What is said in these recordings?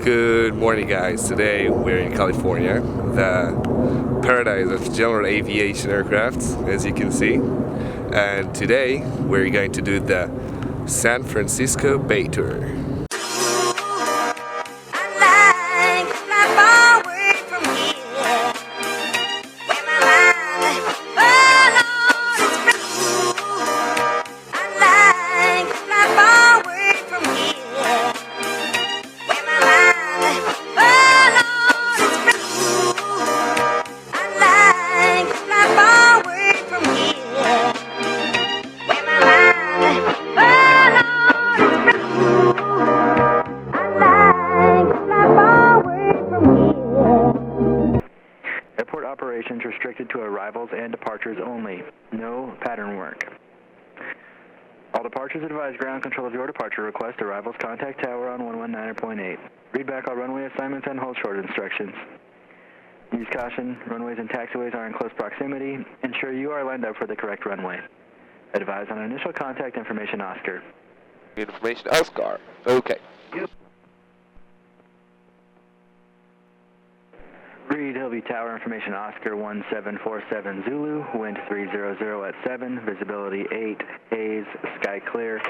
Good morning, guys. Today we're in California, the paradise of general aviation aircrafts, as you can see. And today we're going to do the San Francisco Bay Tour. Airport operations restricted to arrivals and departures only. No pattern work. All departures advise ground control of your departure request. Arrivals contact tower on 119.8. Read back all runway assignments and hold short instructions. Use caution. Runways and taxiways are in close proximity. Ensure you are lined up for the correct runway. Advise on initial contact information, Oscar. Information, Oscar. Okay. Reid, Hillview Tower, information Oscar 1747 Zulu, wind 300 at 7, visibility 8, haze, sky clear,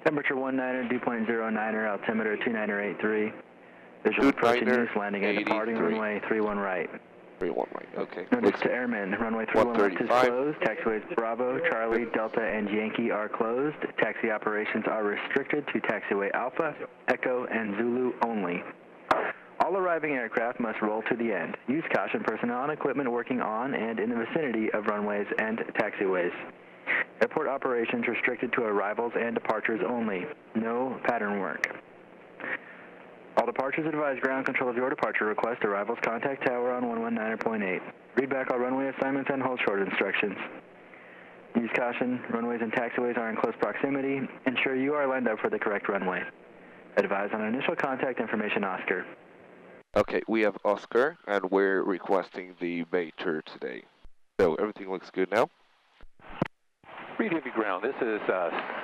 temperature 19er, dew point 09er, altimeter 29er83, visual approaching use, landing and departing, runway 31 right. 31 right, okay. Notice to airmen, runway 31 left is closed, taxiways Bravo, Charlie, Delta, and Yankee are closed, taxi operations are restricted to taxiway Alpha, Echo, and Zulu only. All arriving aircraft must roll to the end. Use caution. Personnel and equipment working on and in the vicinity of runways and taxiways. Airport operations restricted to arrivals and departures only. No pattern work. All departures advise ground control of your departure request. Arrivals contact tower on 119.8. Read back all runway assignments and hold short instructions. Use caution. Runways and taxiways are in close proximity. Ensure you are lined up for the correct runway. Advise on initial contact information, Oscar. Okay, we have Oscar, and we're requesting the Bay Tour today. So everything looks good now? Reid, Heavy Ground. This is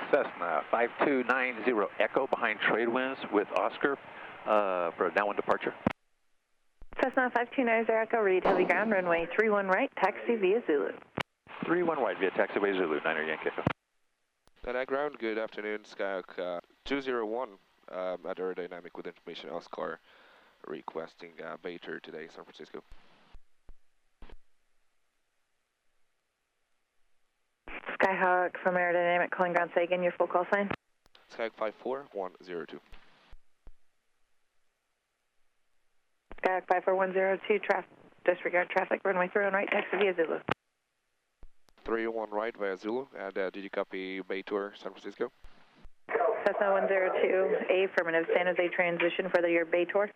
Cessna 5290 Echo behind trade winds with Oscar for a downwind departure. Cessna 5290 Echo, Reid, Heavy Ground, runway 31 right, taxi via Zulu. 31 right via taxiway Zulu, 9er Yankee Echo. At ground, good afternoon, Skyhawk 201 at aerodynamic with information Oscar. Requesting Bay Tour today, San Francisco. Skyhawk from Aerodynamic, calling ground, say again your full call sign. Skyhawk 54102. Skyhawk 54102, disregard traffic, runway 31 right, taxi via Zulu. 301 right via Zulu, and did you copy Bay Tour, San Francisco? Cessna 102, affirmative, San Jose transition for your Bay Tour.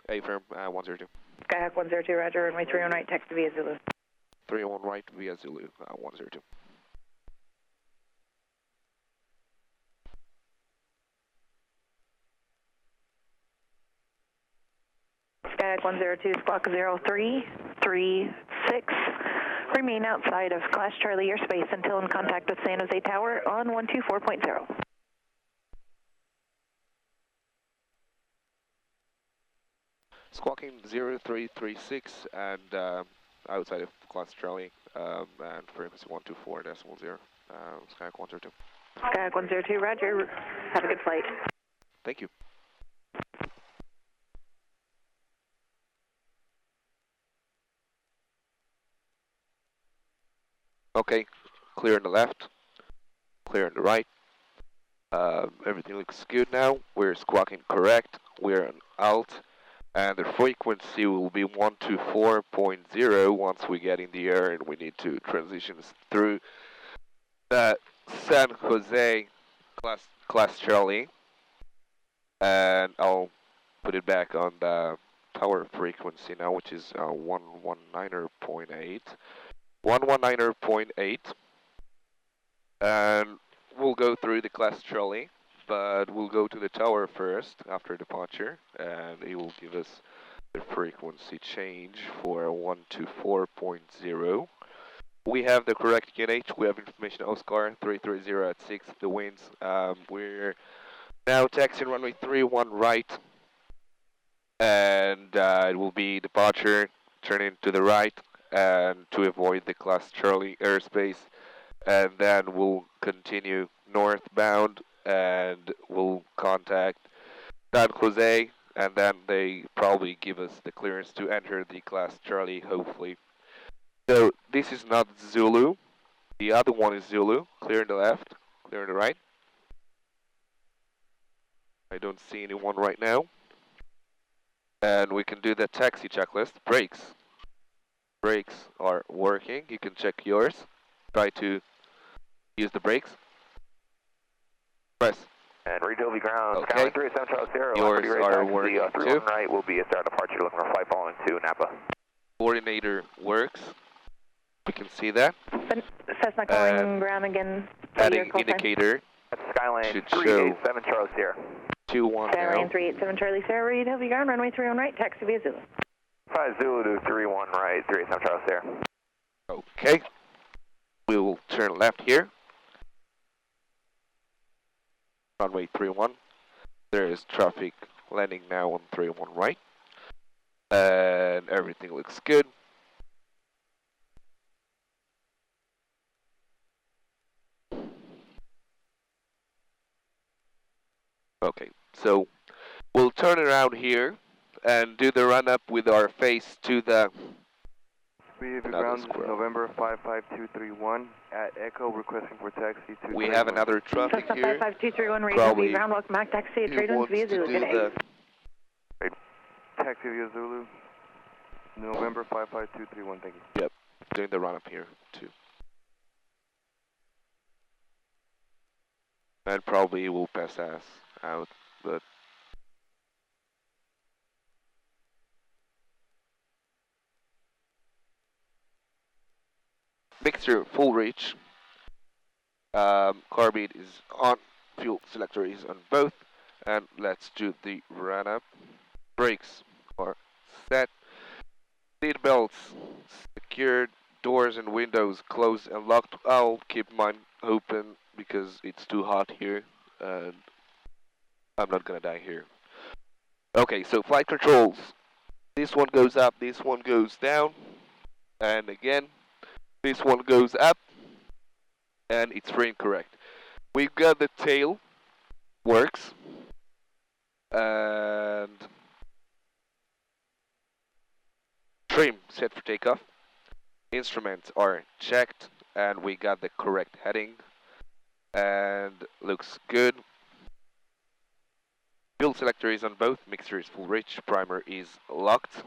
Affirm 102. Skyhawk 102, roger, runway 31 right, taxi via Zulu. 301 right via Zulu 102. Skyhawk 102, squawk 0336. Remain outside of Class Charlie airspace until in contact with San Jose Tower on 124.0. Squawking 0336 and outside of Class Charlie and frequency 124.0. Skyhawk 102. Skyhawk 102, roger. Have a good flight. Thank you. Okay, clear on the left, clear on the right. Everything looks good now. We're squawking correct. We're on alt, and the frequency will be 124.0 once we get in the air and we need to transition through the San Jose class Charlie. And I'll put it back on the tower frequency now, which is 119.8. 119.8. And we'll go through the class Charlie, but we'll go to the tower first after departure, and it will give us the frequency change for 124.0. We have the correct QNH. We have information Oscar 330 at 6. The winds, we're Now taxi runway 31 right, and it will be departure, turning to the right, and to avoid the class Charlie airspace, and then we'll continue northbound, and we'll contact San Jose, and then they probably give us the clearance to enter the class Charlie, hopefully. So this is not Zulu, the other one is Zulu, clear in the left, clear in the right. I don't see anyone right now. And we can do the taxi checklist. Brakes. Brakes are working. You can check yours. Try to use the brakes. Press. And Reid Hillview ground, Okay. Skyline 37 Charles Sierra. Yours are working the, too. right will be a start departure looking for flight following to Napa. Coordinator works. We can see that. Cessna calling ground again. Heading indicator Skyline should 387 Charles Sierra. 2-1 Skyline now. 387 Charlie Sierra, Reid Hillview ground, runway 31 right, taxi via Zulu. 5 Zulu to 31 right, 387 Charles Sierra. Okay. We will turn left here. Runway 31. There is traffic landing now on 31 right. And everything looks good. Okay, so we'll turn around here and do the run up with our face to the ground, November 55231 at Echo, requesting for taxi to. We have another traffic Cessna here. 55231, Reid Probably Hillview ground, welcome back, taxi at Who Trade Winds wants via to Zulu. do Good day. the Taxi via Zulu, November 55231, thank you. Yep, doing the run up here too. And probably will pass us out, but mixture full reach. Carbide is on, fuel selector is on both, and let's do the run up. Brakes are set. Seat belts secured. Doors and windows closed and locked. I'll keep mine open because it's too hot here, and I'm not gonna die here. Okay, so flight controls. This one goes up, this one goes down, and again, this one goes up, and it's frame correct. We've got the tail, works, and trim set for takeoff. Instruments are checked, and we got the correct heading, and looks good. Fuel selector is on both, mixture is full reach, primer is locked,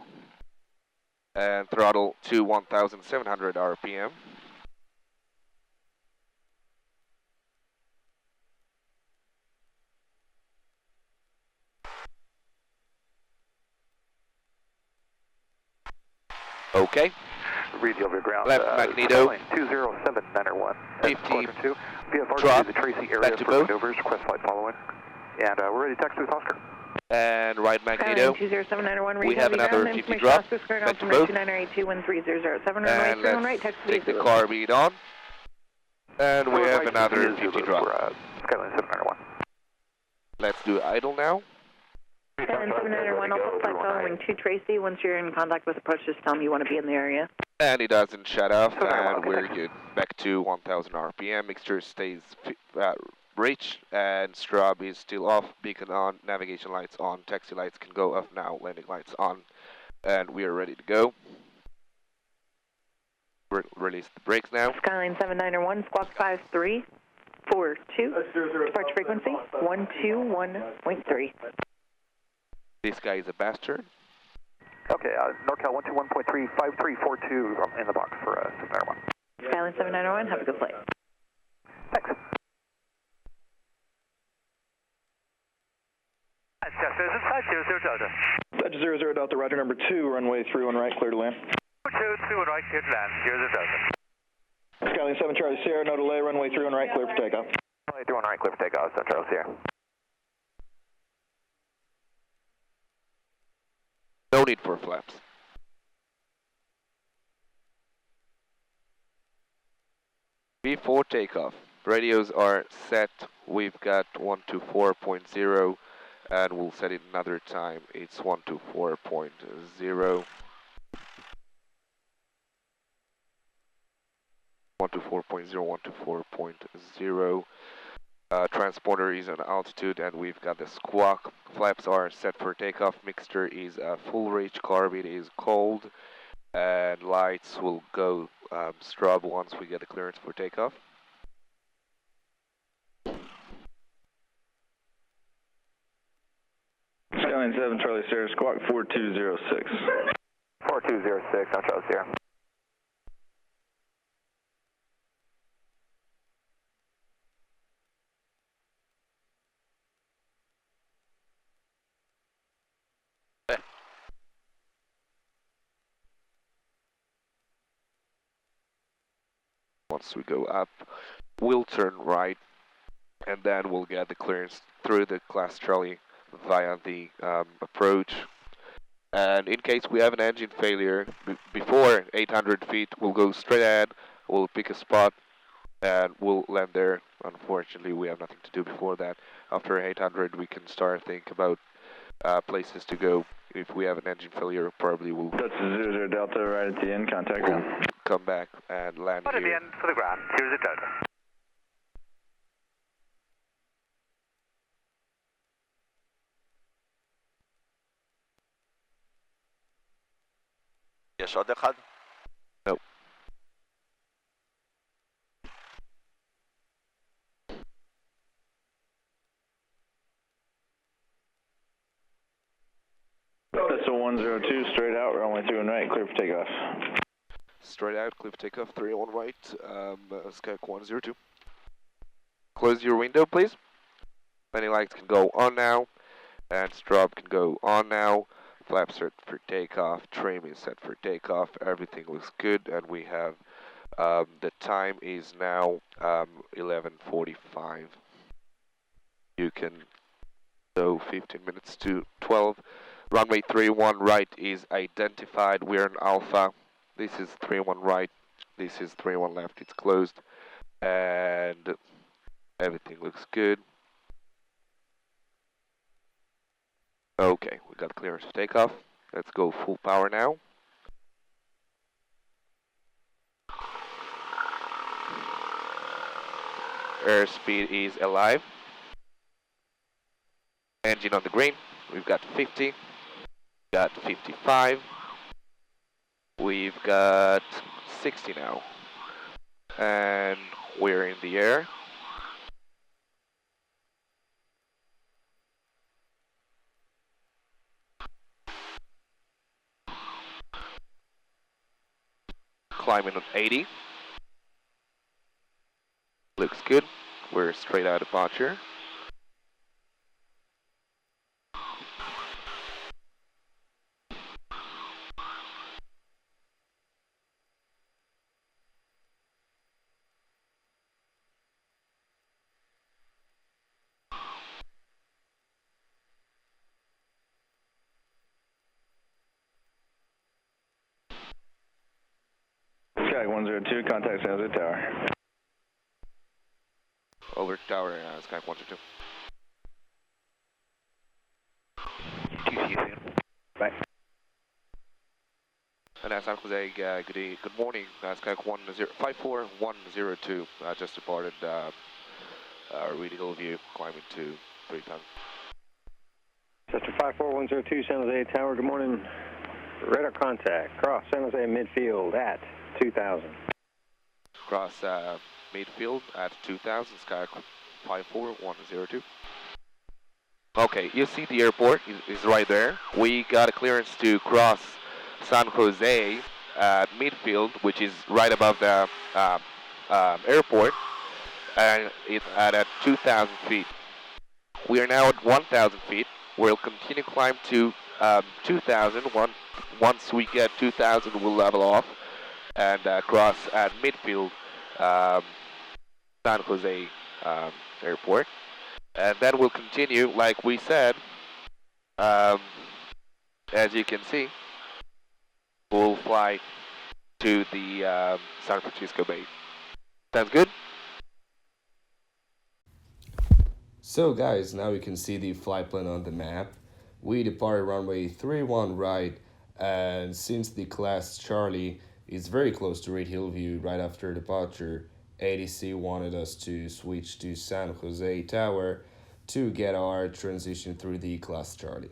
and throttle to 1700 RPM. Okay. Reid Hillview ground. Left magneto. 207 901. 50. Drop. The Tracy area Back to for both. maneuvers. Request flight following. And we're ready to taxi with Oscar. And right magneto. 20791, We have another 50 drop. Back to both. And let's take the carbide on. And we have another 50 drop. Skyline 791. Let's do idle now. Skyline 791, I'll put flight following to Tracy. Once you're in contact with approach, just tell me you want to be in the area. And it doesn't shut off, and we're good. Back to 1000 RPM. Mixture stays reach, and strobe is still off. Beacon on, navigation lights on, taxi lights can go off now, landing lights on, and we are ready to go. Release the brakes now. Skyline 791, squawk 5342, departure frequency 121.3. This guy is a bastard. Okay, NorCal 121.3, 5342 in the box for 791. Skyline 791, have a good flight. Thanks. Dodge 00 Delta, Roger number 2, runway 31 right, clear to land. 21 right, clear to land, 0 Delta. Skyline 7 Charlie Sierra, no delay, runway 31 right, clear for takeoff. Runway 31 right, clear for takeoff, 7 Charles Sierra. No need for flaps. Before takeoff, Radios are set. We've got 124.0, and we'll set it another time. It's 124.0. 124.0, 124.0. Transponder is on altitude, and we've got the squawk. Flaps are set for takeoff. Mixture is full rich. Carbide is cold, and lights will go strobe once we get a clearance for takeoff. Skyline 7, Charlie Sierra, squawk 4206. 4206, I'll Charlie Sierra. Once we go up, we'll turn right, and then we'll get the clearance through the class Charlie via the approach. And in case we have an engine failure before 800 feet, we'll go straight ahead, we'll pick a spot, and we'll land there. Unfortunately, we have nothing to do before that. After 800, we can start think about places to go. If we have an engine failure, probably we'll... That's 00 Delta right at the end, contact we'll ground. come back and land Right here. at the end for the ground, 00 Delta. יש עוד אחד? No. That's a 102, straight out, runway 2 and right, clear for takeoff. Straight out, clear for takeoff, 301 right, Skyhawk 102. Close your window, please. Landing lights can go on now, and strobe can go on now. Flaps set for takeoff, trim is set for takeoff, everything looks good, and we have, the time is now 11:45. You can go 15 minutes to 12. Runway 31 right is identified, we're in Alpha. This is 31 right, this is 31 left, it's closed, and everything looks good. Okay, we got clearance for takeoff. Let's go full power now. Airspeed is alive. Engine on the green. We've got 50. Got 55. We've got 60 now. And we're in the air. Climbing on 80. Looks good. We're straight out of departure. Sky 102, contact San Jose Tower. Over tower, Skyhawk 122. Bye. And San Jose, good morning. Skyhawk 54102 just departed Reid Hillview, climbing to 3,000. Cessna 54102, San Jose Tower, good morning. Radar contact, cross San Jose midfield at 2,000. Cross midfield at 2,000, Skyhawk 54102. Okay, you see the airport is right there. We got a clearance to cross San Jose at midfield, which is right above the airport, and it's at 2,000 feet. We are now at 1,000 feet. We'll continue climb to 2,000. Once we get 2,000, we'll level off and cross at midfield San Jose airport. And then we'll continue, like we said, as you can see, we'll fly to the San Francisco base. Sounds good? So guys, now you can see the flight plan on the map. We depart runway 31 right, and since the class Charlie is very close to Reid Hillview right after departure, ATC wanted us to switch to San Jose Tower to get our transition through the class Charlie.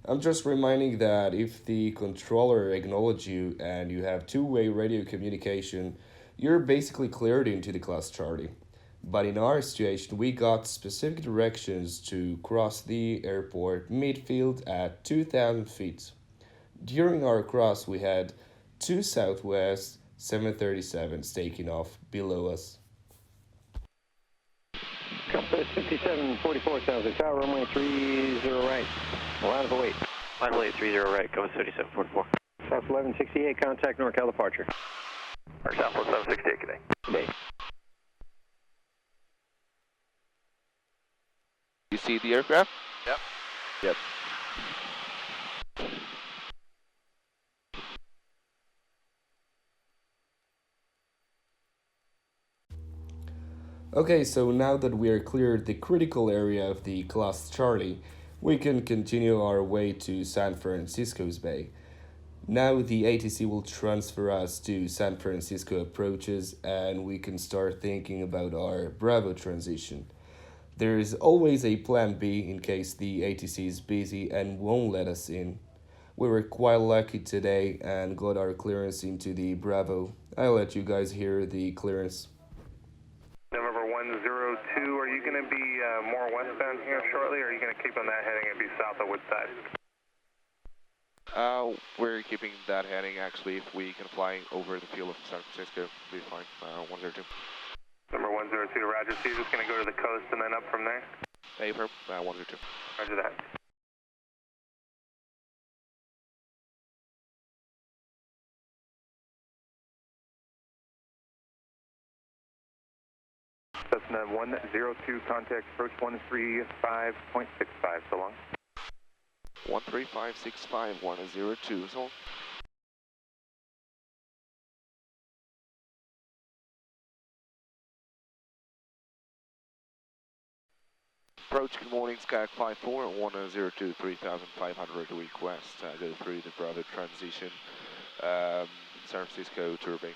I'm just reminding that if the controller acknowledges you and you have two-way radio communication, you're basically cleared into the class Charlie. But in our situation, we got specific directions to cross the airport midfield at 2,000 feet. During our cross, we had two Southwest 737s taking off below us. Compass 5744, San Jose Tower, runway 30 right. Line of await. Line of await 30 right, Compass 5744. South 1168, contact NorCal departure. Or Southwest 768 today. Today. You see the aircraft? Yep. Yep. Okay, so now that we are cleared the critical area of the class Charlie, we can continue our way to San Francisco's Bay. Now the ATC will transfer us to San Francisco approaches and we can start thinking about our Bravo transition. There is always a plan B in case the ATC is busy and won't let us in. We were quite lucky today and got our clearance into the Bravo. I'll let you guys hear the clearance. November 102, are you going to be more westbound here shortly, or are you going to keep on that heading and be south of Woodside? We're keeping that heading actually. If we can fly over the field of San Francisco, we'll be fine. 102. Number 102, roger. So you're just going to go to the coast and then up from there? Paper, 102. Roger that. Cessna 102, contact approach 135.65, so long. 13565, 102, so long. Approach, good morning, Sky 54, 102, 3500 request, go through the Bravo transition, San Francisco to Bay.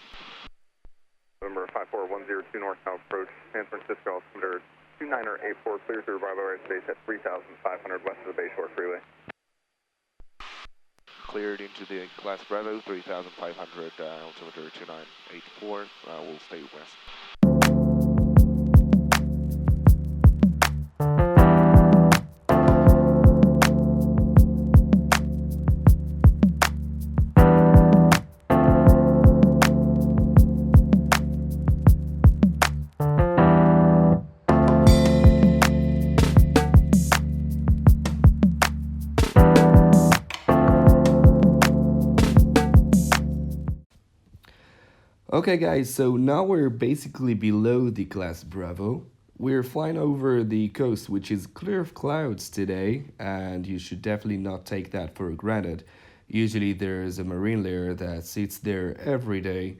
November 54102, northbound approach, San Francisco, altimeter 2984, clear through Bravo airspace at 3,500 west of the Bayshore Freeway. Cleared into the class Bravo, 3,500, altimeter 2984, we'll stay west. Okay guys, so now we're basically below the class Bravo. We're flying over the coast, which is clear of clouds today, and you should definitely not take that for granted. Usually there's a marine layer that sits there every day.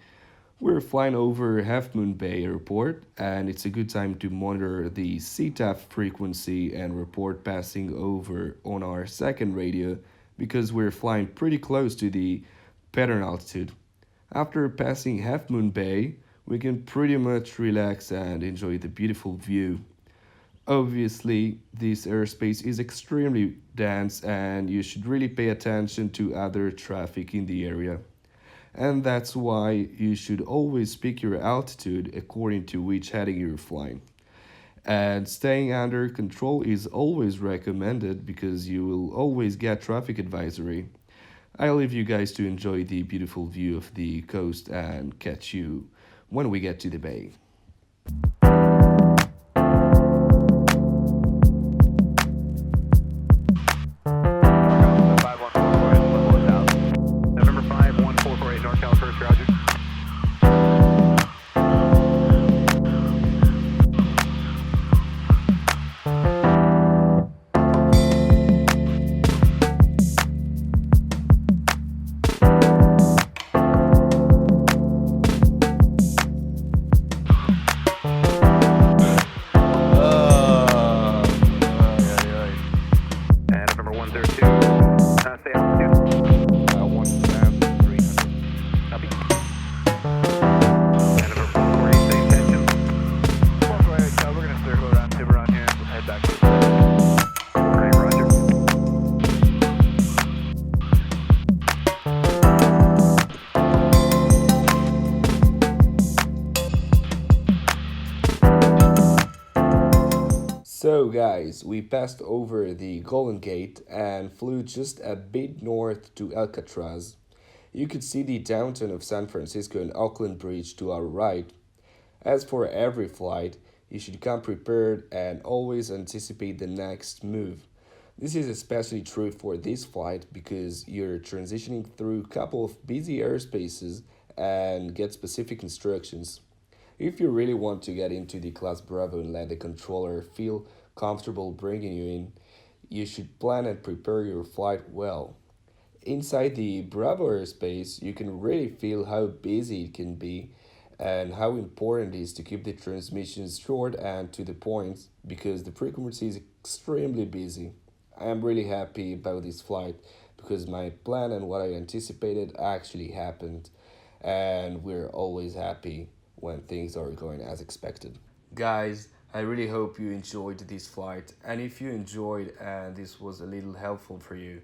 We're flying over Half Moon Bay Airport, and it's a good time to monitor the CTAF frequency and report passing over on our second radio, because we're flying pretty close to the pattern altitude. After passing Half Moon Bay, we can pretty much relax and enjoy the beautiful view. Obviously, this airspace is extremely dense and you should really pay attention to other traffic in the area. And that's why you should always pick your altitude according to which heading you're flying. And staying under control is always recommended because you will always get traffic advisory. I'll leave you guys to enjoy the beautiful view of the coast and catch you when we get to the bay. November 51448, NorCal first, roger. guys, we passed over the Golden Gate and flew just a bit north to Alcatraz. You could see the downtown of San Francisco and Oakland Bridge to our right. As for every flight, you should come prepared and always anticipate the next move. This is especially true for this flight because you're transitioning through a couple of busy airspaces and get specific instructions. If you really want to get into the Class Bravo and let the controller feel comfortable bringing you in, you should plan and prepare your flight well. Inside the Bravo airspace, you can really feel how busy it can be and how important it is to keep the transmissions short and to the point because the frequency is extremely busy. I am really happy about this flight because my plan and what I anticipated actually happened, and we're always happy when things are going as expected. Guys, I really hope you enjoyed this flight, and if you enjoyed and this was a little helpful for you,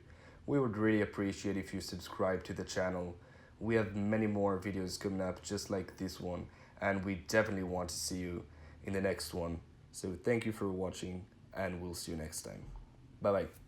we would really appreciate if you subscribe to the channel. We have many more videos coming up just like this one, and we definitely want to see you in the next one. So thank you for watching, and we'll see you next time. Bye bye.